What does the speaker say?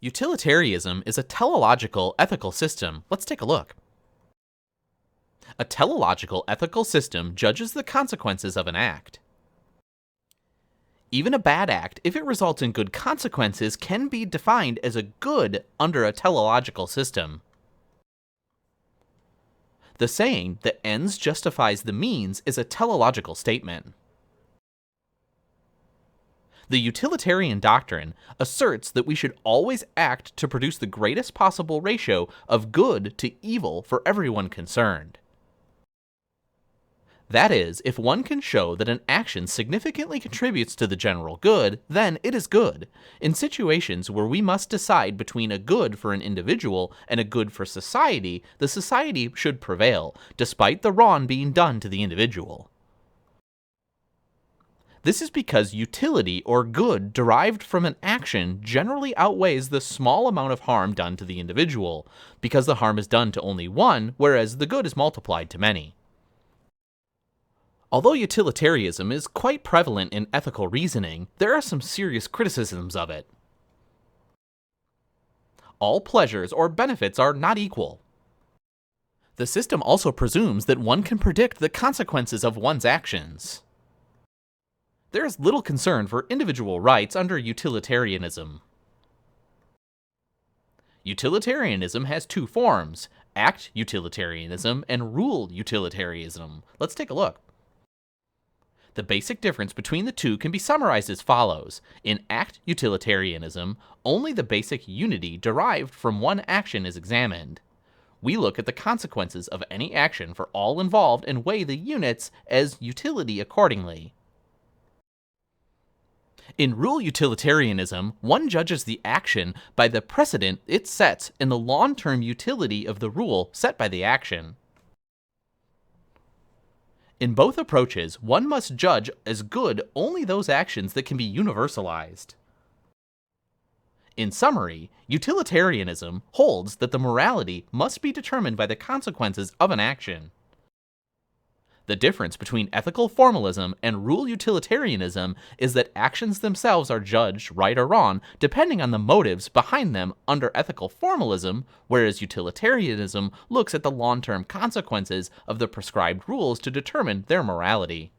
Utilitarianism is a teleological ethical system. Let's take a look. A teleological ethical system judges the consequences of an act. Even a bad act, if it results in good consequences, can be defined as a good under a teleological system. The saying that ends justifies the means is a teleological statement. The utilitarian doctrine asserts that we should always act to produce the greatest possible ratio of good to evil for everyone concerned. That is, if one can show that an action significantly contributes to the general good, then it is good. In situations where we must decide between a good for an individual and a good for society, the society should prevail, despite the wrong being done to the individual. This is because utility or good derived from an action generally outweighs the small amount of harm done to the individual, because the harm is done to only one, whereas the good is multiplied to many. Although utilitarianism is quite prevalent in ethical reasoning, there are some serious criticisms of it. All pleasures or benefits are not equal. The system also presumes that one can predict the consequences of one's actions. There is little concern for individual rights under utilitarianism. Utilitarianism has two forms: act utilitarianism and rule utilitarianism. Let's take a look. The basic difference between the two can be summarized as follows. In act utilitarianism, only the basic unity derived from one action is examined. We look at the consequences of any action for all involved and weigh the units as utility accordingly. In rule utilitarianism, one judges the action by the precedent it sets and the long-term utility of the rule set by the action. In both approaches, one must judge as good only those actions that can be universalized. In summary, utilitarianism holds that the morality must be determined by the consequences of an action. The difference between ethical formalism and rule utilitarianism is that actions themselves are judged right or wrong depending on the motives behind them under ethical formalism, whereas utilitarianism looks at the long-term consequences of the prescribed rules to determine their morality.